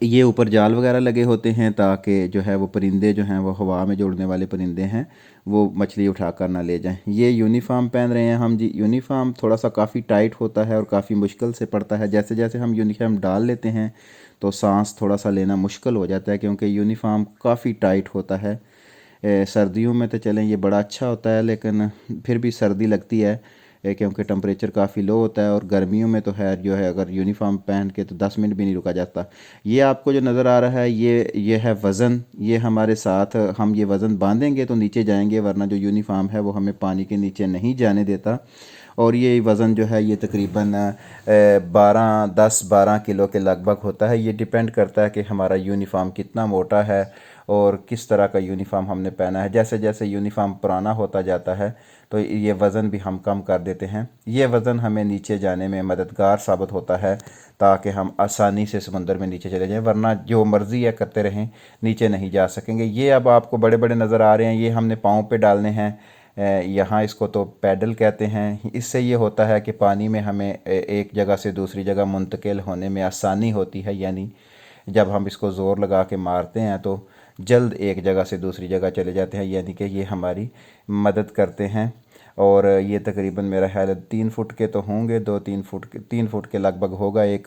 یہ اوپر جال وغیرہ لگے ہوتے ہیں تاکہ جو ہے وہ پرندے جو ہیں وہ ہوا میں جو اڑنے والے پرندے ہیں وہ مچھلی اٹھا کر نہ لے جائیں۔ یہ یونیفارم پہن رہے ہیں ہم جی، یونیفارم تھوڑا سا کافی ٹائٹ ہوتا ہے اور کافی مشکل سے پڑتا ہے، جیسے جیسے ہم یونیفارم ڈال لیتے ہیں تو سانس تھوڑا سا لینا مشکل ہو جاتا ہے کیونکہ یونیفارم کافی ٹائٹ ہوتا ہے۔ سردیوں میں تو چلیں یہ بڑا اچھا ہوتا ہے، لیکن پھر بھی سردی لگتی ہے کیونکہ ٹمپریچر کافی لو ہوتا ہے، اور گرمیوں میں تو ہے جو ہے اگر یونیفارم پہن کے تو 10 منٹ بھی نہیں رکا جاتا۔ یہ آپ کو جو نظر آ رہا ہے یہ ہے وزن، یہ ہمارے ساتھ ہم یہ وزن باندھیں گے تو نیچے جائیں گے، ورنہ جو یونیفارم ہے وہ ہمیں پانی کے نیچے نہیں جانے دیتا۔ اور یہ وزن جو ہے یہ تقریباً 12 کلو کے لگ بھگ ہوتا ہے۔ یہ ڈیپینڈ کرتا ہے کہ ہمارا یونیفارم کتنا موٹا ہے اور کس طرح کا یونیفارم ہم نے پہنا ہے۔ جیسے جیسے یونیفارم پرانا ہوتا جاتا ہے تو یہ وزن بھی ہم کم کر دیتے ہیں۔ یہ وزن ہمیں نیچے جانے میں مددگار ثابت ہوتا ہے تاکہ ہم آسانی سے سمندر میں نیچے چلے جائیں، ورنہ جو مرضی ہے کرتے رہیں نیچے نہیں جا سکیں گے۔ یہ اب آپ کو بڑے بڑے نظر آ رہے ہیں، یہ ہم نے پاؤں پہ ڈالنے ہیں، یہاں اس کو تو پیڈل کہتے ہیں۔ اس سے یہ ہوتا ہے کہ پانی میں ہمیں ایک جگہ سے دوسری جگہ منتقل ہونے میں آسانی ہوتی ہے، یعنی جب ہم اس کو زور لگا کے مارتے ہیں تو جلد ایک جگہ سے دوسری جگہ چلے جاتے ہیں، یعنی کہ یہ ہماری مدد کرتے ہیں۔ اور یہ تقریباً میرا خیال ہے 3 فٹ کے تو ہوں گے، 3 فٹ کے لگ بھگ ہوگا ایک۔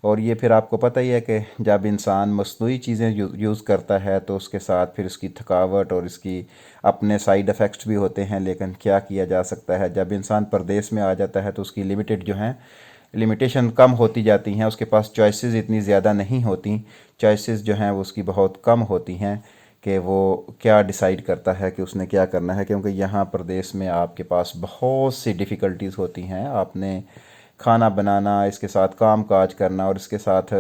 اور یہ پھر آپ کو پتہ ہی ہے کہ جب انسان مصنوعی چیزیں یوز کرتا ہے تو اس کے ساتھ پھر اس کی تھکاوٹ اور اس کی اپنے سائیڈ افیکٹس بھی ہوتے ہیں، لیکن کیا کیا جا سکتا ہے، جب انسان پردیس میں آ جاتا ہے تو اس کی لمیٹیشن کم ہوتی جاتی ہیں، اس کے پاس چوائسیز اتنی زیادہ نہیں ہوتی، چوائسیز جو ہیں وہ اس کی بہت کم ہوتی ہیں کہ وہ کیا ڈیسائیڈ کرتا ہے کہ اس نے کیا کرنا ہے، کیونکہ یہاں پردیس میں آپ کے پاس بہت سی ڈیفیکلٹیز ہوتی ہیں۔ آپ نے کھانا بنانا، اس کے ساتھ کام کاج کرنا، اور اس کے ساتھ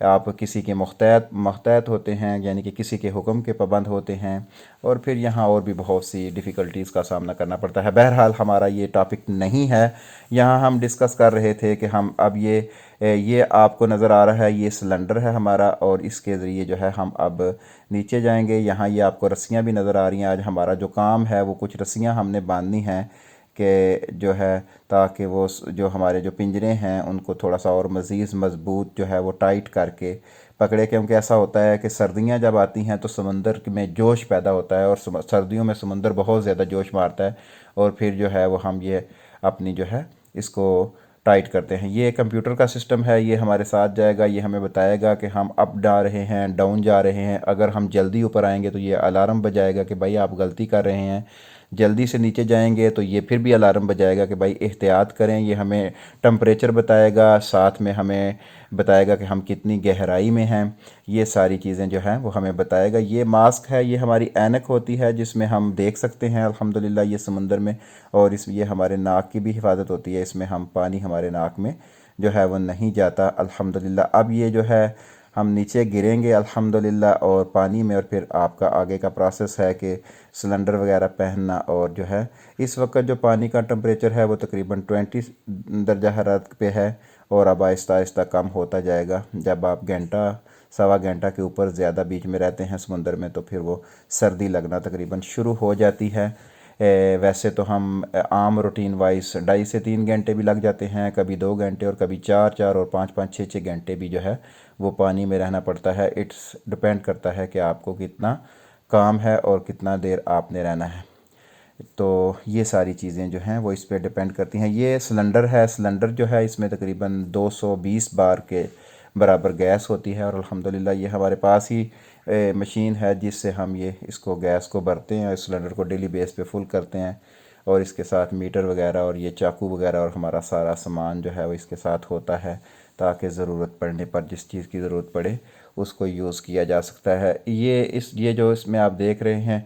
آپ کسی کے محتاط ہوتے ہیں، یعنی کہ کسی کے حکم کے پابند ہوتے ہیں، اور پھر یہاں اور بھی بہت سی ڈیفیکلٹیز کا سامنا کرنا پڑتا ہے۔ بہرحال ہمارا یہ ٹاپک نہیں ہے، یہاں ہم ڈسکس کر رہے تھے کہ ہم اب یہ آپ کو نظر آ رہا ہے یہ سلنڈر ہے ہمارا، اور اس کے ذریعے جو ہے ہم اب نیچے جائیں گے۔ یہاں یہ آپ کو رسیاں بھی نظر آ رہی ہیں۔ آج ہمارا جو کام ہے وہ کچھ رسیاں ہم نے باندھنی ہیں کہ جو ہے تاکہ وہ جو ہمارے جو پنجرے ہیں ان کو تھوڑا سا اور مزید مضبوط جو ہے وہ ٹائٹ کر کے پکڑے، کیونکہ ایسا ہوتا ہے کہ سردیاں جب آتی ہیں تو سمندر میں جوش پیدا ہوتا ہے، اور سردیوں میں سمندر بہت زیادہ جوش مارتا ہے، اور پھر جو ہے وہ ہم یہ اپنی جو ہے اس کو ٹائٹ کرتے ہیں۔ یہ کمپیوٹر کا سسٹم ہے، یہ ہمارے ساتھ جائے گا، یہ ہمیں بتائے گا کہ ہم اپ جا رہے ہیں، ڈاؤن جا رہے ہیں۔ اگر ہم جلدی اوپر آئیں گے تو یہ الارم بجائے گا کہ بھائی آپ غلطی کر رہے ہیں، جلدی سے نیچے جائیں گے تو یہ پھر بھی الارم بجائے گا کہ بھائی احتیاط کریں۔ یہ ہمیں ٹمپریچر بتائے گا، ساتھ میں ہمیں بتائے گا کہ ہم کتنی گہرائی میں ہیں، یہ ساری چیزیں جو ہیں وہ ہمیں بتائے گا۔ یہ ماسک ہے، یہ ہماری اینک ہوتی ہے جس میں ہم دیکھ سکتے ہیں الحمدللہ یہ سمندر میں، اور یہ ہمارے ناک کی بھی حفاظت ہوتی ہے، اس میں ہم پانی ہمارے ناک میں جو ہے وہ نہیں جاتا الحمدللہ۔ اب یہ جو ہے ہم نیچے گریں گے الحمدللہ اور پانی میں، اور پھر آپ کا آگے کا پروسیس ہے کہ سلنڈر وغیرہ پہننا، اور جو ہے اس وقت جو پانی کا ٹمپریچر ہے وہ تقریباً 20 درجہ حرارت پہ ہے، اور اب آہستہ آہستہ کم ہوتا جائے گا۔ جب آپ گھنٹہ سوا گھنٹہ کے اوپر زیادہ بیچ میں رہتے ہیں سمندر میں تو پھر وہ سردی لگنا تقریباً شروع ہو جاتی ہے۔ ویسے تو ہم عام روٹین وائز 2.5 سے 3 گھنٹے بھی لگ جاتے ہیں، کبھی 2 گھنٹے، اور کبھی 4 اور 5 6 گھنٹے بھی جو ہے وہ پانی میں رہنا پڑتا ہے۔ اٹس ڈپینڈ کرتا ہے کہ آپ کو کتنا کام ہے اور کتنا دیر آپ نے رہنا ہے، تو یہ ساری چیزیں جو ہیں وہ اس پہ ڈپینڈ کرتی ہیں۔ یہ سلنڈر ہے، سلنڈر جو ہے اس میں تقریباً 220 بار کے برابر گیس ہوتی ہے، اور الحمدللہ یہ ہمارے پاس ہی مشین ہے جس سے ہم اس کو گیس کو بھرتے ہیں، اس سلنڈر کو ڈیلی بیس پہ فل کرتے ہیں، اور اس کے ساتھ میٹر وغیرہ اور یہ چاقو وغیرہ اور ہمارا سارا سامان جو ہے وہ اس کے ساتھ ہوتا ہے تاکہ ضرورت پڑنے پر جس چیز کی ضرورت پڑے اس کو یوز کیا جا سکتا ہے۔ یہ جو اس میں آپ دیکھ رہے ہیں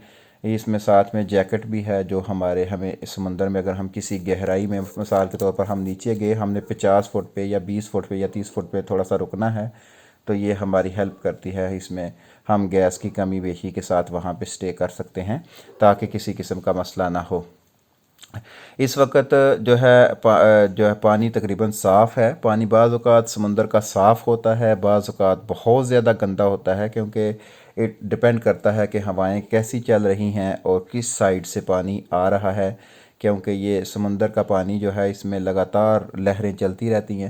اس میں ساتھ میں جیکٹ بھی ہے جو ہمیں سمندر میں اگر ہم کسی گہرائی میں، مثال کے طور پر ہم نیچے گئے، ہم نے 50 فٹ پہ یا 20 فٹ پہ یا 30 فٹ پہ تھوڑا سا رکنا ہے تو یہ ہماری ہیلپ کرتی ہے، اس میں ہم گیس کی کمی بیشی کے ساتھ وہاں پہ سٹے کر سکتے ہیں تاکہ کسی قسم کا مسئلہ نہ ہو۔ اس وقت جو ہے پانی تقریباً صاف ہے۔ پانی بعض اوقات سمندر کا صاف ہوتا ہے، بعض اوقات بہت زیادہ گندا ہوتا ہے، کیونکہ ڈپینڈ کرتا ہے کہ ہوائیں کیسی چل رہی ہیں اور کس سائڈ سے پانی آ رہا ہے، کیونکہ یہ سمندر کا پانی جو ہے اس میں لگاتار لہریں چلتی رہتی ہیں،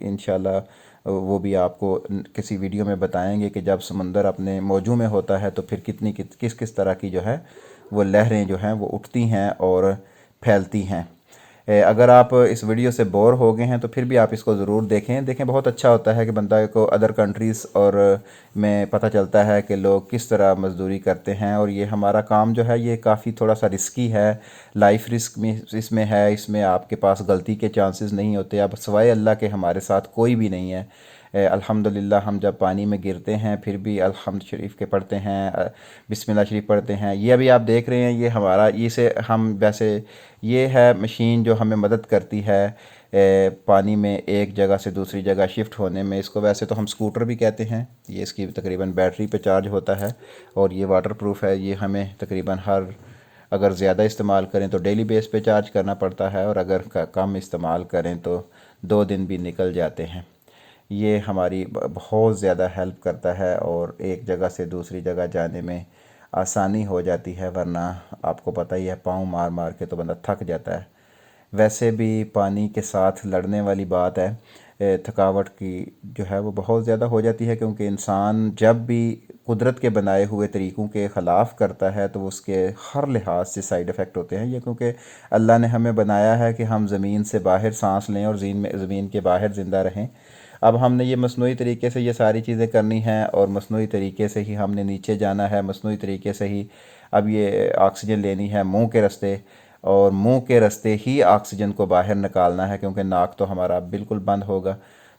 انشاءاللہ وہ بھی آپ کو کسی ویڈیو میں بتائیں گے کہ جب سمندر اپنے موجوں میں ہوتا ہے تو پھر کتنی کس طرح کی جو ہے وہ لہریں جو ہیں وہ اٹھتی ہیں اور پھیلتی ہیں۔ اگر آپ اس ویڈیو سے بور ہو گئے ہیں تو پھر بھی آپ اس کو ضرور دیکھیں بہت اچھا ہوتا ہے کہ بندہ کو ادر کنٹریز اور میں پتہ چلتا ہے کہ لوگ کس طرح مزدوری کرتے ہیں، اور یہ ہمارا کام جو ہے یہ کافی تھوڑا سا رسکی ہے، لائف رسک میں اس میں ہے، اس میں آپ کے پاس غلطی کے چانسز نہیں ہوتے، اب سوائے اللہ کے ہمارے ساتھ کوئی بھی نہیں ہے۔ الحمدللہ ہم جب پانی میں گرتے ہیں پھر بھی الحمد شریف کے پڑھتے ہیں، بسم اللہ شریف پڑھتے ہیں۔ یہ ابھی آپ دیکھ رہے ہیں یہ ہمارا اسے ہم ویسے یہ ہے مشین جو ہمیں مدد کرتی ہے پانی میں ایک جگہ سے دوسری جگہ شفٹ ہونے میں۔ اس کو ویسے تو ہم سکوٹر بھی کہتے ہیں، یہ اس کی تقریباً بیٹری پہ چارج ہوتا ہے اور یہ واٹر پروف ہے۔ یہ ہمیں تقریباً اگر زیادہ استعمال کریں تو ڈیلی بیس پہ چارج کرنا پڑتا ہے، اور اگر کم استعمال کریں تو 2 دن بھی نکل جاتے ہیں۔ یہ ہماری بہت زیادہ ہیلپ کرتا ہے اور ایک جگہ سے دوسری جگہ جانے میں آسانی ہو جاتی ہے، ورنہ آپ کو پتہ ہی ہے پاؤں مار مار کے تو بندہ تھک جاتا ہے۔ ویسے بھی پانی کے ساتھ لڑنے والی بات ہے، تھکاوٹ کی جو ہے وہ بہت زیادہ ہو جاتی ہے، کیونکہ انسان جب بھی قدرت کے بنائے ہوئے طریقوں کے خلاف کرتا ہے تو اس کے ہر لحاظ سے سائیڈ افیکٹ ہوتے ہیں۔ یہ کیونکہ اللہ نے ہمیں بنایا ہے کہ ہم زمین سے باہر سانس لیں اور زمین کے باہر زندہ رہیں۔ اب ہم نے یہ مصنوعی طریقے سے یہ ساری چیزیں کرنی ہیں، اور مصنوعی طریقے سے ہی ہم نے نیچے جانا ہے، مصنوعی طریقے سے ہی اب یہ آکسیجن لینی ہے منہ کے راستے، اور منہ کے راستے ہی آکسیجن کو باہر نکالنا ہے، کیونکہ ناک تو ہمارا بالکل بند ہوگا۔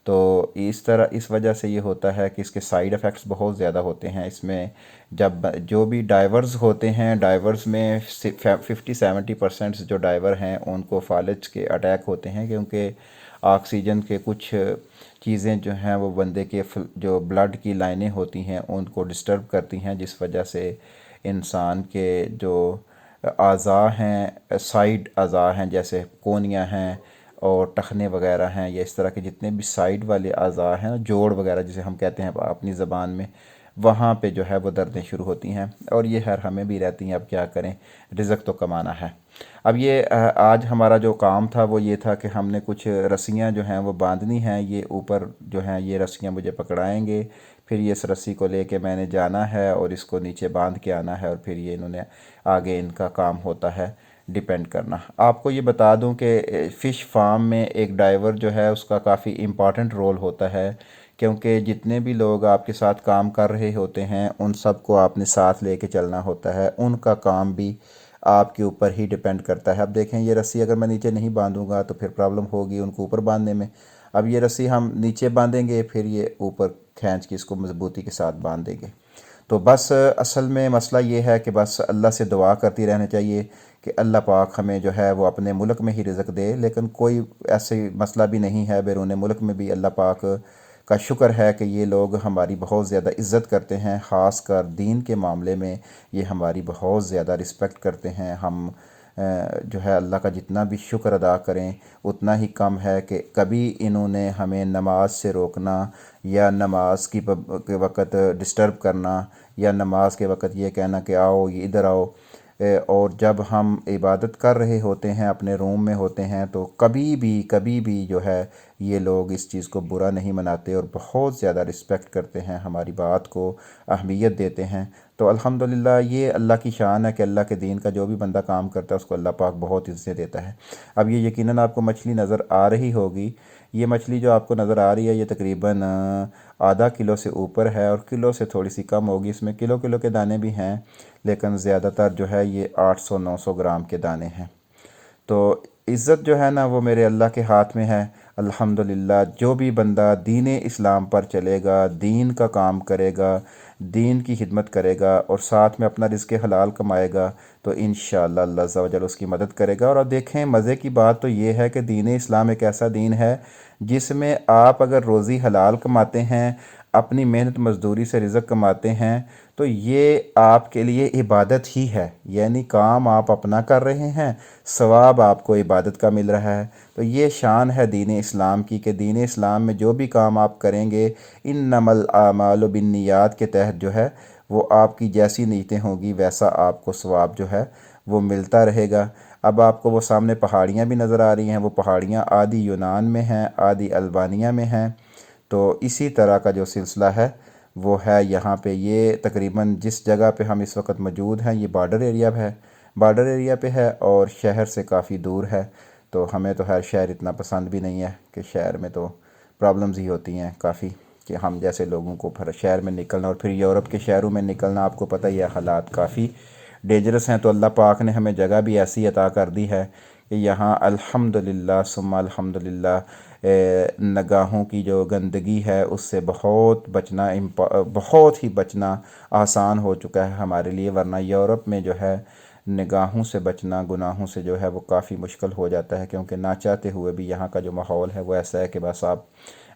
تو اس وجہ سے یہ ہوتا ہے کہ اس کے سائیڈ افیکٹس بہت زیادہ ہوتے ہیں۔ اس میں جب جو بھی ڈائیورز ہوتے ہیں، ڈائیورز میں 50-70% جو ڈائیور ہیں ان کو فالج کے اٹیک ہوتے ہیں، کیونکہ آکسیجن کے کچھ چیزیں جو ہیں وہ بندے کے جو بلڈ کی لائنیں ہوتی ہیں ان کو ڈسٹرب کرتی ہیں، جس وجہ سے انسان کے جو اعضاء ہیں، سائیڈ اعضاء ہیں جیسے کونیاں ہیں اور ٹخنے وغیرہ ہیں، یا اس طرح کے جتنے بھی سائیڈ والے اعضاء ہیں، جوڑ وغیرہ جسے ہم کہتے ہیں اپنی زبان میں، وہاں پہ جو ہے وہ دردیں شروع ہوتی ہیں، اور یہ ہمیں بھی رہتی ہیں۔ اب کیا کریں، رزق تو کمانا ہے۔ اب یہ آج ہمارا جو کام تھا وہ یہ تھا کہ ہم نے کچھ رسیاں جو ہیں وہ باندھنی ہیں، یہ اوپر جو ہیں یہ رسیاں مجھے پکڑائیں گے، پھر یہ اس رسی کو لے کے میں نے جانا ہے اور اس کو نیچے باندھ کے آنا ہے، اور پھر یہ انہوں نے آگے ان کا کام ہوتا ہے ڈیپینڈ کرنا۔ آپ کو یہ بتا دوں کہ فش فارم میں ایک ڈائیور جو ہے اس کا کافی امپارٹنٹ رول ہوتا ہے، کیونکہ جتنے بھی لوگ آپ کے ساتھ کام کر رہے ہوتے ہیں ان سب کو آپ نے ساتھ لے کے چلنا ہوتا ہے، ان کا کام بھی آپ کے اوپر ہی ڈیپینڈ کرتا ہے۔ اب دیکھیں یہ رسی اگر میں نیچے نہیں باندھوں گا تو پھر پرابلم ہوگی ان کو اوپر باندھنے میں۔ اب یہ رسی ہم نیچے باندھیں گے، پھر یہ اوپر کھینچ کے اس کو مضبوطی کے ساتھ باندھ دیں گے۔ تو بس اصل میں مسئلہ یہ ہے کہ بس اللہ سے دعا کرتی رہنا چاہیے کہ اللہ پاک ہمیں جو ہے وہ اپنے ملک میں ہی رزق دے، لیکن کوئی ایسے مسئلہ بھی نہیں ہے، بیرون ملک میں بھی اللہ پاک کا شکر ہے کہ یہ لوگ ہماری بہت زیادہ عزت کرتے ہیں، خاص کر دین کے معاملے میں یہ ہماری بہت زیادہ رسپیکٹ کرتے ہیں۔ ہم جو ہے اللہ کا جتنا بھی شکر ادا کریں اتنا ہی کم ہے کہ کبھی انہوں نے ہمیں نماز سے روکنا، یا نماز کے وقت ڈسٹرب کرنا، یا نماز کے وقت یہ کہنا کہ آؤ یہ ادھر آؤ، اور جب ہم عبادت کر رہے ہوتے ہیں اپنے روم میں ہوتے ہیں تو کبھی بھی جو ہے یہ لوگ اس چیز کو برا نہیں مناتے اور بہت زیادہ رسپیکٹ کرتے ہیں، ہماری بات کو اہمیت دیتے ہیں۔ تو الحمدللہ یہ اللہ کی شان ہے کہ اللہ کے دین کا جو بھی بندہ کام کرتا ہے اس کو اللہ پاک بہت عزت دیتا ہے۔ اب یہ یقیناً آپ کو مچھلی نظر آ رہی ہوگی، یہ مچھلی جو آپ کو نظر آ رہی ہے یہ تقریباً آدھا کلو سے اوپر ہے، اور کلو سے تھوڑی سی کم ہوگی، اس میں کلو کے دانے بھی ہیں، لیکن زیادہ تر جو ہے یہ 800-900 گرام کے دانے ہیں۔ تو عزت جو ہے نا وہ میرے اللہ کے ہاتھ میں ہے۔ الحمدللہ جو بھی بندہ دین اسلام پر چلے گا، دین کا کام کرے گا، دین کی خدمت کرے گا اور ساتھ میں اپنا رزق حلال کمائے گا تو انشاءاللہ اللہ عز و جل اس کی مدد کرے گا۔ اور اب دیکھیں مزے کی بات تو یہ ہے کہ دین اسلام ایک ایسا دین ہے جس میں آپ اگر روزی حلال کماتے ہیں، اپنی محنت مزدوری سے رزق کماتے ہیں، تو یہ آپ کے لیے عبادت ہی ہے، یعنی کام آپ اپنا کر رہے ہیں، ثواب آپ کو عبادت کا مل رہا ہے۔ تو یہ شان ہے دین اسلام کی کہ دین اسلام میں جو بھی کام آپ کریں گے انما الاعمال بالنیات کے تحت جو ہے وہ آپ کی جیسی نیتیں ہوں گی ویسا آپ کو ثواب جو ہے وہ ملتا رہے گا۔ اب آپ کو وہ سامنے پہاڑیاں بھی نظر آ رہی ہیں، وہ پہاڑیاں آدھی یونان میں ہیں، آدھی البانیہ میں ہیں۔ تو اسی طرح کا جو سلسلہ ہے وہ ہے یہاں پہ۔ یہ تقریباً جس جگہ پہ ہم اس وقت موجود ہیں یہ بارڈر ایریا ہے، بارڈر ایریا پہ ہے اور شہر سے کافی دور ہے۔ تو ہمیں تو ہر شہر اتنا پسند بھی نہیں ہے کہ شہر میں تو پرابلمز ہی ہوتی ہیں کافی، کہ ہم جیسے لوگوں کو پھر شہر میں نکلنا اور پھر یورپ کے شہروں میں نکلنا، آپ کو پتہ ہی ہے حالات کافی ڈینجرس ہیں۔ تو اللہ پاک نے ہمیں جگہ بھی ایسی عطا کر دی ہے کہ یہاں الحمدللہ ثم الحمدللہ نگاہوں کی جو گندگی ہے اس سے بہت ہی بچنا آسان ہو چکا ہے ہمارے لیے، ورنہ یورپ میں جو ہے نگاہوں سے بچنا، گناہوں سے جو ہے وہ کافی مشکل ہو جاتا ہے، کیونکہ نہ چاہتے ہوئے بھی یہاں کا جو ماحول ہے وہ ایسا ہے کہ بس آپ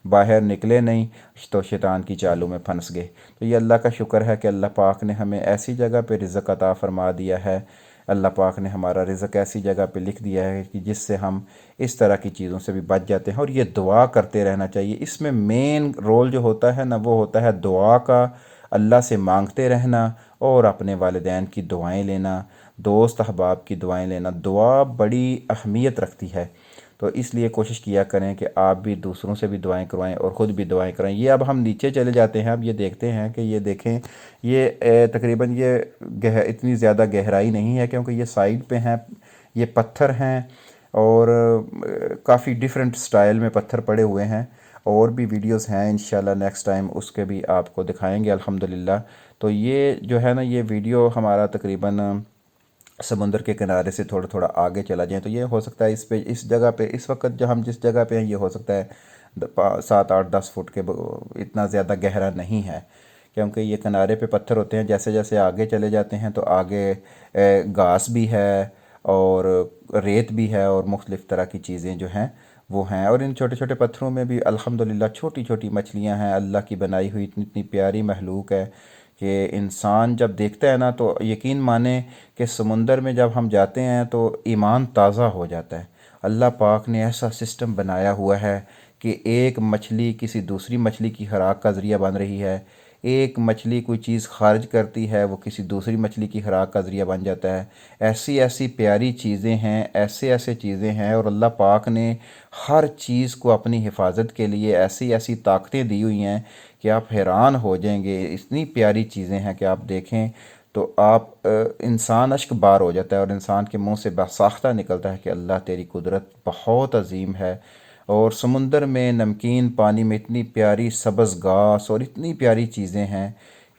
باہر نکلے نہیں تو شیطان کی چالوں میں پھنس گئے۔ تو یہ اللہ کا شکر ہے کہ اللہ پاک نے ہمیں ایسی جگہ پہ رزق عطا فرما دیا ہے، اللہ پاک نے ہمارا رزق ایسی جگہ پہ لکھ دیا ہے کہ جس سے ہم اس طرح کی چیزوں سے بھی بچ جاتے ہیں۔ اور یہ دعا کرتے رہنا چاہیے، اس میں مین رول جو ہوتا ہے نا وہ ہوتا ہے دعا کا، اللہ سے مانگتے رہنا اور اپنے والدین کی دعائیں لینا، دوست احباب کی دعائیں لینا۔ دعا بڑی اہمیت رکھتی ہے، تو اس لیے کوشش کیا کریں کہ آپ بھی دوسروں سے بھی دعائیں کروائیں اور خود بھی دعائیں کریں۔ یہ اب ہم نیچے چلے جاتے ہیں، اب یہ دیکھتے ہیں کہ یہ دیکھیں یہ تقریباً یہ اتنی زیادہ گہرائی نہیں ہے کیونکہ یہ سائڈ پہ ہیں، یہ پتھر ہیں اور کافی ڈیفرنٹ سٹائل میں پتھر پڑے ہوئے ہیں، اور بھی ویڈیوز ہیں انشاءاللہ نیکسٹ ٹائم اس کے بھی آپ کو دکھائیں گے الحمدللہ۔ تو یہ جو ہے نا یہ ویڈیو ہمارا تقریباً سمندر کے کنارے سے تھوڑا تھوڑا آگے چلا جائیں تو یہ ہو سکتا ہے اس جگہ پہ اس وقت جو ہم جس جگہ پہ ہیں یہ ہو سکتا ہے 7 8 10 فٹ کے اتنا زیادہ گہرا نہیں ہے، کیونکہ یہ کنارے پہ پتھر ہوتے ہیں۔ جیسے جیسے آگے چلے جاتے ہیں تو آگے گھاس بھی ہے اور ریت بھی ہے اور مختلف طرح کی چیزیں جو ہیں وہ ہیں، اور ان چھوٹے چھوٹے پتھروں میں بھی الحمدللہ چھوٹی چھوٹی مچھلیاں ہیں۔ اللہ کی بنائی ہوئی اتنی اتنی پیاری مخلوق ہے کہ انسان جب دیکھتا ہے نا تو یقین مانیں کہ سمندر میں جب ہم جاتے ہیں تو ایمان تازہ ہو جاتا ہے۔ اللہ پاک نے ایسا سسٹم بنایا ہوا ہے کہ ایک مچھلی کسی دوسری مچھلی کی خوراک کا ذریعہ بن رہی ہے، ایک مچھلی کوئی چیز خارج کرتی ہے وہ کسی دوسری مچھلی کی خوراک کا ذریعہ بن جاتا ہے۔ ایسی ایسی پیاری چیزیں ہیں، ایسے ایسے چیزیں ہیں، اور اللہ پاک نے ہر چیز کو اپنی حفاظت کے لیے ایسی ایسی طاقتیں دی ہوئی ہیں کہ آپ حیران ہو جائیں گے۔ اتنی پیاری چیزیں ہیں کہ آپ دیکھیں تو آپ انسان اشک بار ہو جاتا ہے اور انسان کے منہ سے بساختہ نکلتا ہے کہ اللہ تیری قدرت بہت عظیم ہے۔ اور سمندر میں نمکین پانی میں اتنی پیاری سبز گھاس اور اتنی پیاری چیزیں ہیں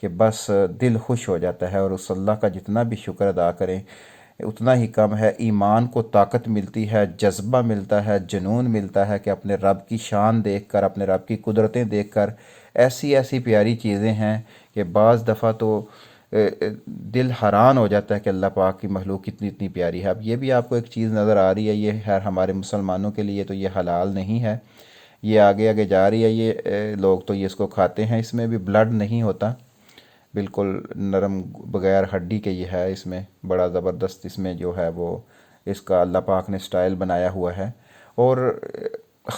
کہ بس دل خوش ہو جاتا ہے، اور اس اللہ کا جتنا بھی شکر ادا کریں اتنا ہی کم ہے۔ ایمان کو طاقت ملتی ہے، جذبہ ملتا ہے، جنون ملتا ہے کہ اپنے رب کی شان دیکھ کر، اپنے رب کی قدرتیں دیکھ کر ایسی ایسی پیاری چیزیں ہیں کہ بعض دفعہ تو دل حیران ہو جاتا ہے کہ اللہ پاک کی مخلوق کتنی اتنی پیاری ہے۔ اب یہ بھی آپ کو ایک چیز نظر آ رہی ہے، یہ ہے ہمارے مسلمانوں کے لیے تو یہ حلال نہیں ہے، یہ آگے آگے جا رہی ہے، یہ لوگ تو یہ اس کو کھاتے ہیں۔ اس میں بھی بلڈ نہیں ہوتا، بالکل نرم بغیر ہڈی کے یہ ہے، اس میں بڑا زبردست اس میں جو ہے وہ اس کا اللہ پاک نے سٹائل بنایا ہوا ہے۔ اور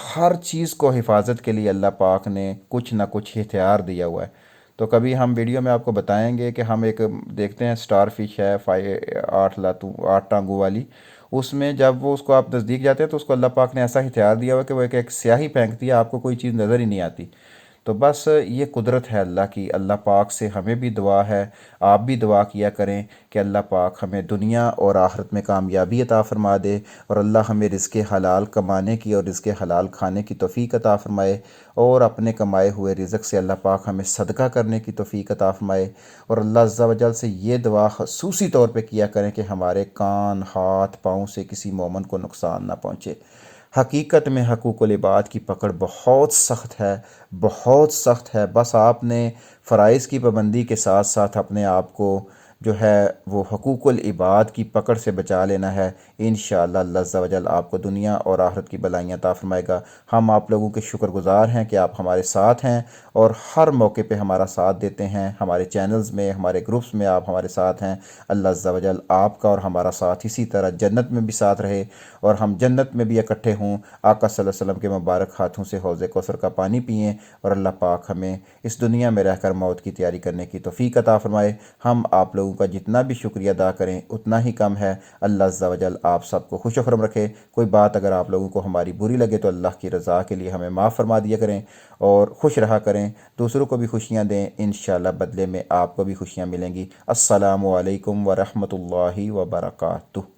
ہر چیز کو حفاظت کے لیے اللہ پاک نے کچھ نہ کچھ ہتھیار دیا ہوا ہے۔ تو کبھی ہم ویڈیو میں آپ کو بتائیں گے کہ ہم ایک دیکھتے ہیں سٹار فش ہے 8 ٹانگوں والی، اس میں جب وہ اس کو آپ نزدیک جاتے ہیں تو اس کو اللہ پاک نے ایسا ہتھیار دیا ہوا ہے کہ وہ ایک سیاہی پھینکتی ہے، آپ کو کوئی چیز نظر ہی نہیں آتی۔ تو بس یہ قدرت ہے اللہ کی۔ اللہ پاک سے ہمیں بھی دعا ہے، آپ بھی دعا کیا کریں کہ اللہ پاک ہمیں دنیا اور آخرت میں کامیابی عطا فرما دے، اور اللہ ہمیں رزق حلال کمانے کی اور رزق حلال کھانے کی توفیق عطا فرمائے، اور اپنے کمائے ہوئے رزق سے اللہ پاک ہمیں صدقہ کرنے کی توفیق عطا فرمائے۔ اور اللہ عز و جل سے یہ دعا خصوصی طور پہ کیا کریں کہ ہمارے کان، ہاتھ، پاؤں سے کسی مومن کو نقصان نہ پہنچے۔ حقیقت میں حقوق العباد کی پکڑ بہت سخت ہے، بہت سخت ہے۔ بس آپ نے فرائض کی پابندی کے ساتھ ساتھ اپنے آپ کو جو ہے وہ حقوق العباد کی پکڑ سے بچا لینا ہے۔ انشاءاللہ اللہ عز و جل آپ کو دنیا اور آخرت کی بلائیاں عطا فرمائے گا۔ ہم آپ لوگوں کے شکر گزار ہیں کہ آپ ہمارے ساتھ ہیں اور ہر موقع پہ ہمارا ساتھ دیتے ہیں، ہمارے چینلز میں، ہمارے گروپس میں آپ ہمارے ساتھ ہیں۔ اللہ عز و جل آپ کا اور ہمارا ساتھ اسی طرح جنت میں بھی ساتھ رہے، اور ہم جنت میں بھی اکٹھے ہوں، آقا صلی اللہ علیہ وسلم کے مبارک ہاتھوں سے حوض کوثر کا پانی پئیں، اور اللہ پاک ہمیں اس دنیا میں رہ کر موت کی تیاری کرنے کی توفیق عطا فرمائے۔ ہم آپ لوگوں لوگوں کا جتنا بھی شکریہ ادا کریں اتنا ہی کم ہے۔ اللہ عز و جل آپ سب کو خوش و خرم رکھے۔ کوئی بات اگر آپ لوگوں کو ہماری بری لگے تو اللہ کی رضا کے لیے ہمیں معاف فرما دیا کریں اور خوش رہا کریں، دوسروں کو بھی خوشیاں دیں، انشاءاللہ بدلے میں آپ کو بھی خوشیاں ملیں گی۔ السلام علیکم ورحمۃ اللہ وبرکاتہ۔